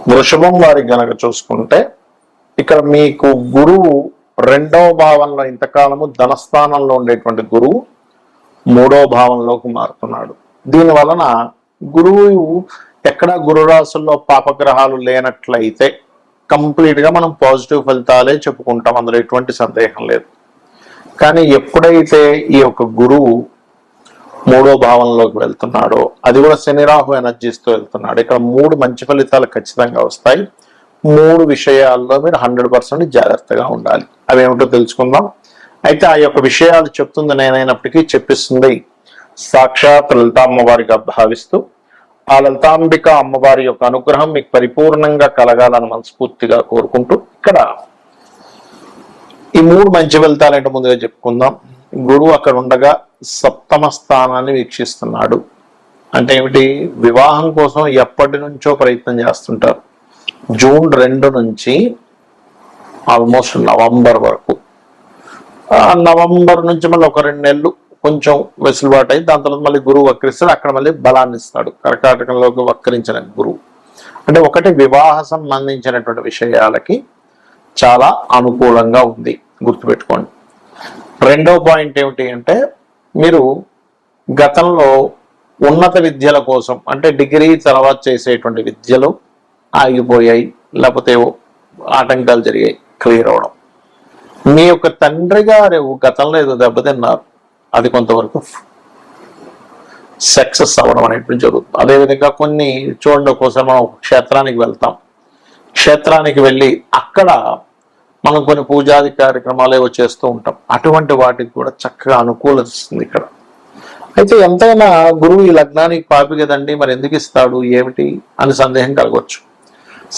వృషభం వారికి గనక చూసుకుంటే ఇక్కడ మీకు గురువు 2వ భావంలో, ఇంతకాలము ధనస్థానంలో ఉండేటువంటి గురువు 3వ భావంలోకి మారుతున్నాడు. దీని వలన గురువు ఎక్కడ గురు రాశుల్లో పాపగ్రహాలు లేనట్లయితే కంప్లీట్ గా మనం పాజిటివ్ ఫలితాలే చెప్పుకుంటాం, అందులో ఎటువంటి సందేహం లేదు. కానీ ఎప్పుడైతే ఈ యొక్క గురువు 3వ భావంలోకి వెళ్తున్నాడో, అది కూడా శని రాహు ఎనర్జీస్తో వెళ్తున్నాడు, ఇక్కడ 3 మంచి ఫలితాలు ఖచ్చితంగా వస్తాయి. 3 విషయాల్లో మీరు 100% జాగ్రత్తగా ఉండాలి. అవి ఏమిటో తెలుసుకుందాం. అయితే ఆ యొక్క విషయాలు చెప్తుంది నేనైనప్పటికీ చెప్పిస్తుంది సాక్షాత్ లలితా అమ్మవారిగా భావిస్తూ, ఆ లలితాంబిక అమ్మవారి యొక్క అనుగ్రహం మీకు పరిపూర్ణంగా కలగాలని మనస్ఫూర్తిగా కోరుకుంటూ, ఇక్కడ ఈ 3 మంచి ఫలితాలు ఏంటో ముందుగా చెప్పుకుందాం. గురువు అక్కడ ఉండగా 7వ స్థానాన్ని వీక్షిస్తున్నాడు. అంటే ఏమిటి? వివాహం కోసం ఎప్పటి నుంచో ప్రయత్నం చేస్తుంటారు. జూన్ 2 నుంచి ఆల్మోస్ట్ నవంబర్ వరకు, నవంబర్ నుంచి మళ్ళీ ఒక 2 నెలలు కొంచెం వెసులుబాటు అయ్యి దాని తర్వాత మళ్ళీ గురువు వక్రిస్తాడు. అక్కడ మళ్ళీ బలాన్ని ఇస్తాడు. కర్కాటకంలోకి వక్రించిన గురువు అంటే ఒకటి వివాహ సంబంధించినటువంటి విషయాలకి చాలా అనుకూలంగా ఉంది, గుర్తుపెట్టుకోండి. 2వ పాయింట్ ఏమిటి అంటే, మీరు గతంలో ఉన్నత విద్యల కోసం అంటే డిగ్రీ తర్వాత చేసేటువంటి విద్యలు ఆగిపోయాయి, లేకపోతే ఆటంకాలు జరిగాయి, క్లియర్ అవడం. మీ యొక్క తండ్రి గారు గతంలో ఏదో దెబ్బతిన్నారు, అది కొంతవరకు సక్సెస్ అవ్వడం అనేటువంటి జరుగుతుంది. అదేవిధంగా కొన్ని చూడండి, ఒక్కోసారి మనం క్షేత్రానికి వెళ్తాం, క్షేత్రానికి వెళ్ళి అక్కడ మనం కొన్ని పూజాది కార్యక్రమాలు ఏవో చేస్తూ ఉంటాం, అటువంటి వాటికి కూడా చక్కగా అనుకూలిస్తుంది ఇక్కడ. అయితే ఎంతైనా గురువు ఈ లగ్నానికి పాపి కదండి, మరి ఎందుకు ఇస్తాడు ఏమిటి అని సందేహం కలగవచ్చు.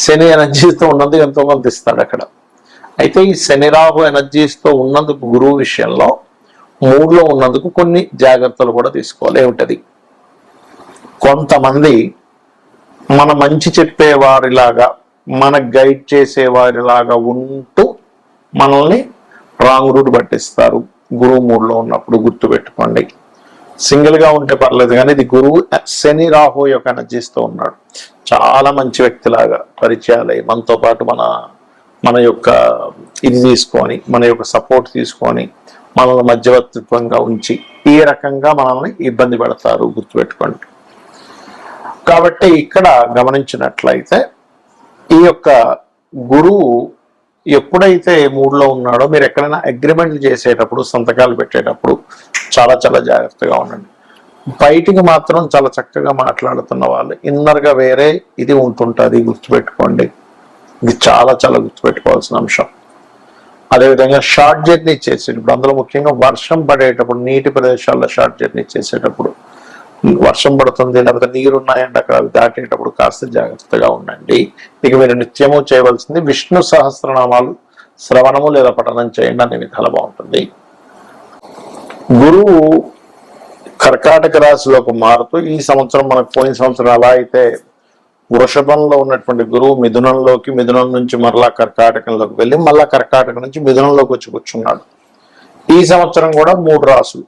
శని ఎనర్జీతో ఉన్నందుకు ఎంతో కొంత ఇస్తాడు అక్కడ. అయితే ఈ శని రాహు ఎనర్జీస్తో ఉన్నందుకు గురువు విషయంలో 3లో ఉన్నందుకు కొన్ని జాగ్రత్తలు కూడా తీసుకోవాలి. ఏమిటది? కొంతమంది మన మంచి చెప్పేవారిలాగా, మన గైడ్ చేసేవారిలాగా ఉంటూ మనల్ని రాంగ్ రూట్ పట్టిస్తారు గురువు 3లో ఉన్నప్పుడు. గుర్తుపెట్టుకోండి, సింగిల్గా ఉంటే పర్లేదు, కానీ ఇది గురువు శని రాహు యొక్క ఎనర్జీస్తో ఉన్నాడు. చాలా మంచి వ్యక్తిలాగా పరిచయాలై మనతో పాటు మన యొక్క ఇది తీసుకొని, మన యొక్క సపోర్ట్ తీసుకొని, మనల్ని మధ్యవర్తిత్వంగా ఉంచి ఈ రకంగా మనల్ని ఇబ్బంది పెడతారు, గుర్తుపెట్టుకోండి. కాబట్టి ఇక్కడ గమనించినట్లయితే ఈ యొక్క గురువు ఎప్పుడైతే 3లో ఉన్నాడో, మీరు ఎక్కడైనా అగ్రిమెంట్లు చేసేటప్పుడు, సంతకాలు పెట్టేటప్పుడు చాలా చాలా జాగ్రత్తగా ఉండండి. బయటికి మాత్రం చాలా చక్కగా మాట్లాడుతున్న వాళ్ళు ఇన్నర్గా వేరే ఇది ఉంటుంటుంది, గుర్తుపెట్టుకోండి. ఇది చాలా చాలా గుర్తుపెట్టుకోవాల్సిన అంశం. అదేవిధంగా షార్ట్ జర్నీ చేసేటప్పుడు, అందులో ముఖ్యంగా వర్షం పడేటప్పుడు, నీటి ప్రదేశాల్లో షార్ట్ జర్నీ చేసేటప్పుడు, వర్షం పడుతుంది లేకపోతే నీరున్నాయండి అక్కడ, అవి దాటేటప్పుడు కాస్త జాగ్రత్తగా ఉండండి. ఇక మీరు నిత్యము చేయవలసింది విష్ణు సహస్రనామాలు శ్రవణము లేదా పఠనం చేయండి, అనే విధాలు బాగుంటుంది. గురువు కర్కాటక రాశిలోకి మారుతూ ఈ సంవత్సరం, మనకు పోయిన సంవత్సరం అలా అయితే వృషభంలో ఉన్నటువంటి గురువు మిథునంలోకి, మిథునం నుంచి మరలా కర్కాటకంలోకి వెళ్ళి మళ్ళా కర్కాటకం నుంచి మిథునంలోకి వచ్చి కూర్చున్నాడు. ఈ సంవత్సరం కూడా 3 రాసులు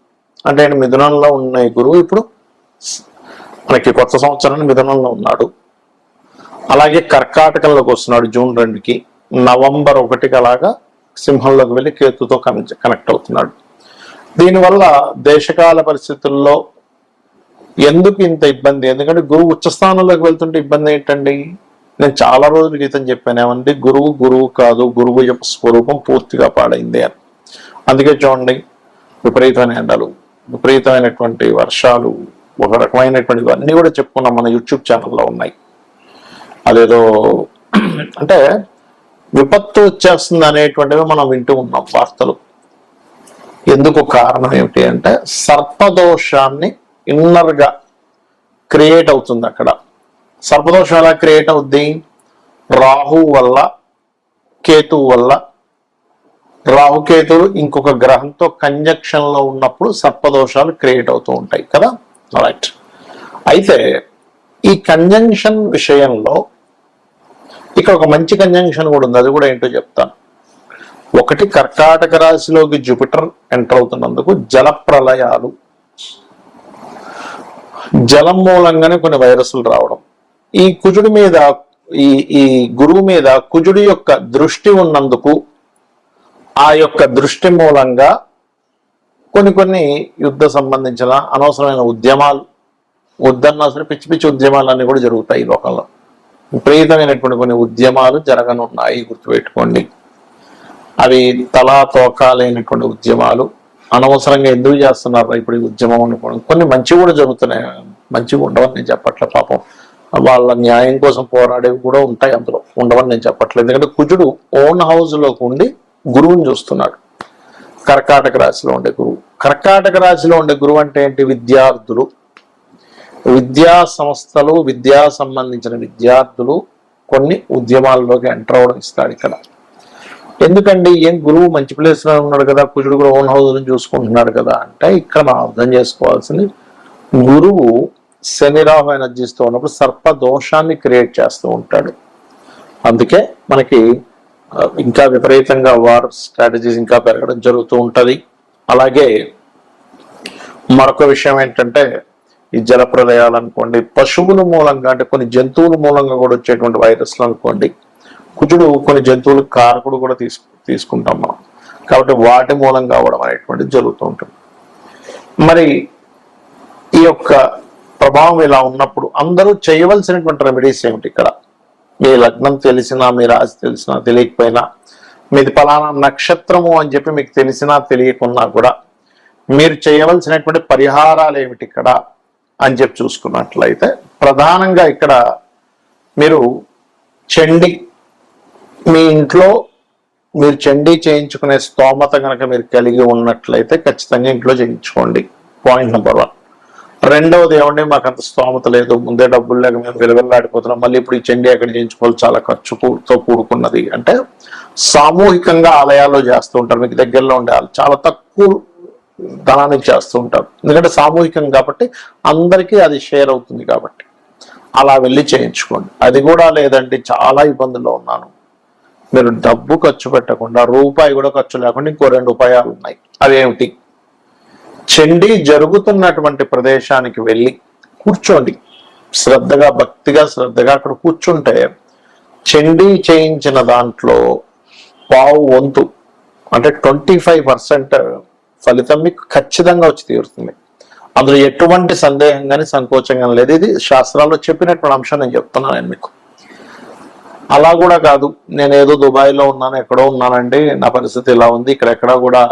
అంటే మిథునంలో ఉన్న గురువు ఇప్పుడు మనకి కొత్త సంవత్సరాన్ని మిథునంలో ఉన్నాడు. అలాగే కర్కాటకంలోకి వస్తున్నాడు జూన్ 2కి, నవంబర్ 1కి అలాగా సింహంలోకి వెళ్ళి కేతుతో కనెక్ట్ అవుతున్నాడు. దీనివల్ల దేశకాల పరిస్థితుల్లో ఎందుకు ఇంత ఇబ్బంది? ఎందుకంటే గురువు ఉచ్చస్థానంలోకి వెళ్తుంటే ఇబ్బంది ఏంటండి? నేను చాలా రోజుల క్రితం చెప్పాను ఏమంటే, గురువు కాదు, గురువు యొక్క స్వరూపం పూర్తిగా పాడైంది అని. అందుకే చూడండి, విపరీతమైన ఎండలు, విపరీతమైనటువంటి వర్షాలు, ఒక రకమైనటువంటివి అన్నీ కూడా చెప్పుకున్నాం, మన యూట్యూబ్ ఛానల్లో ఉన్నాయి. అదేదో అంటే విపత్తు వచ్చేస్తుంది అనేటువంటివి మనం వింటూ ఉన్నాం వార్తలు. ఎందుకు కారణం ఏమిటి అంటే, సర్పదోషాన్ని ఇన్నర్గా క్రియేట్ అవుతుంది అక్కడ. సర్పదోషం ఎలా క్రియేట్ అవుద్ది? రాహు వల్ల, కేతువు వల్ల. రాహుకేతువులు ఇంకొక గ్రహంతో కంజక్షన్ లో ఉన్నప్పుడు సర్పదోషాలు క్రియేట్ అవుతూ ఉంటాయి కదా. రైట్. అయితే ఈ కంజంక్షన్ విషయంలో ఇక్కడ ఒక మంచి కంజంక్షన్ కూడా ఉంది, అది కూడా ఏంటో చెప్తాను. ఒకటి, కర్కాటక రాశిలోకి జూపిటర్ ఎంటర్ అవుతున్నందుకు జల ప్రళయాలు, జలం మూలంగానే కొన్ని వైరస్లు రావడం. ఈ కుజుడి మీద ఈ ఈ గురువు మీద కుజుడి యొక్క దృష్టి ఉన్నందుకు ఆ యొక్క దృష్టి మూలంగా కొన్ని యుద్ధ సంబంధించిన అనవసరమైన ఉద్యమాలు, వద్దన్నా సరే పిచ్చి పిచ్చి ఉద్యమాలన్నీ కూడా జరుగుతాయి ఈ లోకంలో. విపరీతమైనటువంటి కొన్ని ఉద్యమాలు జరగనున్నాయి, గుర్తుపెట్టుకోండి. అవి తలా తోకా లేనటువంటి ఉద్యమాలు. అనవసరంగా ఎందుకు చేస్తున్నారు ఇప్పుడు ఈ ఉద్యమం అనుకోండి. కొన్ని మంచి కూడా జరుగుతున్నాయి, మంచిగా ఉండవని నేను చెప్పట్లే. పాపం వాళ్ళ న్యాయం కోసం పోరాడేవి కూడా ఉంటాయి, అందులో ఉండవని నేను చెప్పట్లేదు. ఎందుకంటే కుజుడు ఓన్ హౌస్ లోకి ఉండి గురువుని చూస్తున్నాడు. కర్కాటక రాశిలో ఉండే గురువు. కర్కాటక రాశిలో ఉండే గురువు అంటే ఏంటి? విద్యార్థులు, విద్యా సంస్థలు, విద్యా సంబంధించిన విద్యార్థులు కొన్ని ఉద్యమాల్లోకి ఎంటర్ అవడం ఇస్తాడు ఇక్కడ. ఎందుకండి ఏం గురువు మంచి ప్లేస్ లో ఉన్నాడు కదా, కుజుడు కూడా ఓన్ హౌస్ నుంచి చూసుకుంటున్నాడు కదా అంటే, ఇక్కడ మనం అర్థం చేసుకోవాల్సింది గురువు శని రాహు ఎనర్జీస్తో ఉన్నప్పుడు సర్ప దోషాన్ని క్రియేట్ చేస్తూ ఉంటాడు. అందుకే మనకి ఇంకా విపరీతంగా వార్ స్ట్రాటజీస్ ఇంకా పెరగడం జరుగుతూ ఉంటది. అలాగే మరొక విషయం ఏంటంటే ఈ జలప్రలయాలు అనుకోండి, పశువుల మూలంగా అంటే కొన్ని జంతువుల మూలంగా కూడా వచ్చేటువంటి వైరస్లు అనుకోండి. కుజుడు కొన్ని జంతువులకు కారకుడు కూడా తీసుకుంటాం మనం, కాబట్టి వాటి మూలంగా అవడం అనేటువంటిది జరుగుతూ ఉంటుంది. మరి ఈ యొక్క ప్రభావం ఇలా ఉన్నప్పుడు అందరూ చేయవలసినటువంటి రెమెడీస్ ఏమిటి? ఇక్కడ మీ లగ్నం తెలిసినా, మీ రాశి తెలిసినా తెలియకపోయినా, మీది ఫలానా నక్షత్రము అని చెప్పి మీకు తెలిసినా తెలియకున్నా కూడా మీరు చేయవలసినటువంటి పరిహారాలు ఏమిటి ఇక్కడ అని చెప్పి చూసుకున్నట్లయితే, ప్రధానంగా ఇక్కడ మీరు చండీ, మీ ఇంట్లో మీరు చండీ చేయించుకునే స్తోమత కనుక మీరు కలిగి ఉన్నట్లయితే ఖచ్చితంగా ఇంట్లో చేయించుకోండి. Point number 1. రెండవది ఏమండి, మాకు అంత స్తోమత లేదు, ముందే డబ్బులు లేక మేము విలువెల్లాడిపోతున్నాం, మళ్ళీ ఇప్పుడు ఈ చండీ ఎక్కడ చేయించుకోవాలి, చాలా ఖర్చుతో కూడుకున్నది అంటే సామూహికంగా ఆలయాల్లో చేస్తూ ఉంటారు. మీకు దగ్గరలో ఉండే చాలా తక్కువ ధనానికి చేస్తూ ఉంటారు, ఎందుకంటే సామూహికం కాబట్టి అందరికీ అది షేర్ అవుతుంది కాబట్టి అలా వెళ్ళి చేయించుకోండి. అది కూడా లేదండి చాలా ఇబ్బందుల్లో ఉన్నాను, మీరు డబ్బు ఖర్చు పెట్టకుండా రూపాయి కూడా ఖర్చు లేకుండా ఇంకో 2 ఉపాయాలు ఉన్నాయి. అవేమిటి? చండీ జరుగుతున్నటువంటి ప్రదేశానికి వెళ్ళి కూర్చోండి, శ్రద్ధగా భక్తిగా శ్రద్ధగా అక్కడ కూర్చుంటే చండీ చేయించిన దాంట్లో పావు వంతు అంటే 25% ఫలితం మీకు ఖచ్చితంగా వచ్చి తీరుతుంది. అందులో ఎటువంటి సందేహం కానీ సంకోచంగా లేదు. ఇది శాస్త్రాల్లో చెప్పినటువంటి అంశం నేను చెప్తున్నాను నేను మీకు. అలా కూడా కాదు, నేను ఏదో దుబాయ్లో ఉన్నాను, ఎక్కడో ఉన్నానండి, నా పరిస్థితి ఇలా ఉంది, ఇక్కడెక్కడా కూడా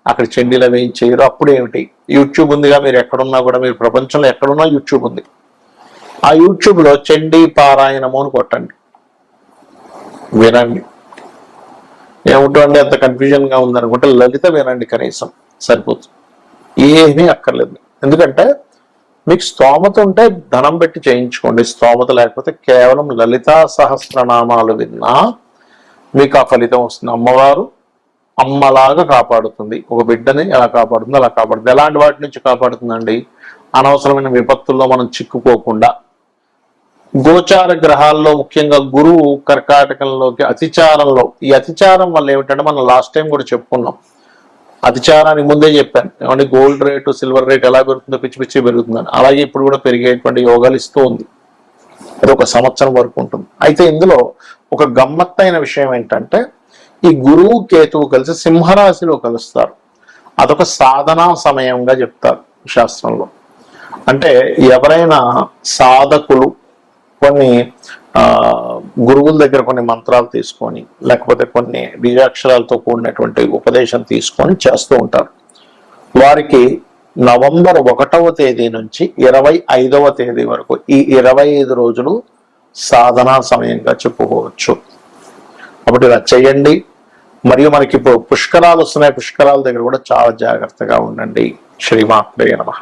అక్కడ చండీలు అవి ఏం చేయరు. అప్పుడు ఏమిటి? యూట్యూబ్ ఉందిగా, మీరు ఎక్కడున్నా కూడా, మీరు ప్రపంచంలో ఎక్కడున్నా యూట్యూబ్ ఉంది. ఆ యూట్యూబ్లో చండీ పారాయణము అని కొట్టండి, వినండి. ఏమిటండి అంత కన్ఫ్యూజన్గా ఉందనుకుంటే లలిత వినండి, కనీసం సరిపోతుంది, ఏమీ అక్కర్లేదు. ఎందుకంటే మీకు స్తోమత ఉంటే ధనం పెట్టి చేయించుకోండి, స్తోమత లేకపోతే కేవలం లలితా సహస్రనామాలు విన్నా మీకు ఆ ఫలితం వస్తుంది. అమ్మవారు అమ్మలాగా కాపాడుతుంది, ఒక బిడ్డని ఎలా కాపాడుతుందో అలా కాపాడుతుంది. ఎలాంటి వాటి నుంచి కాపాడుతుందండి? అనవసరమైన విపత్తుల్లో మనం చిక్కుకోకుండా. గోచార గ్రహాల్లో ముఖ్యంగా గురువు కర్కాటకంలోకి అతిచారంలో, ఈ అతిచారం వల్ల ఏమిటంటే మనం లాస్ట్ టైం కూడా చెప్పుకున్నాం, అతిచారానికి ముందే చెప్పాను ఏమంటే గోల్డ్ రేటు సిల్వర్ రేట్ ఎలా పెరుగుతుందో పిచ్చి పిచ్చి పెరుగుతుందని. అలాగే ఇప్పుడు కూడా పెరిగేటువంటి యోగాలు ఇస్తూ ఉంది. అది 1 సంవత్సరం వరకు ఉంటుంది. అయితే ఇందులో ఒక గమ్మత్తైన విషయం ఏంటంటే ఈ గురువు కేతువు కలిసి సింహరాశిలో కలుస్తారు. అదొక సాధనా సమయంగా చెప్తారు శాస్త్రంలో. అంటే ఎవరైనా సాధకులు కొన్ని గురువుల దగ్గర కొన్ని మంత్రాలు తీసుకొని, లేకపోతే కొన్ని బీజాక్షరాలతో కూడినటువంటి ఉపదేశం తీసుకొని చేస్తూ ఉంటారు. వారికి నవంబర్ 1వ తేదీ నుంచి 25వ తేదీ వరకు ఈ 25 రోజులు సాధనా సమయంగా చెప్పుకోవచ్చు. కాబట్టి ఇలా చేయండి. మరియు మనకి ఇప్పుడు పుష్కరాలు వస్తున్నాయి, పుష్కరాల దగ్గర కూడా చాలా జాగ్రత్తగా ఉండండి. శ్రీమాత్రే నమః.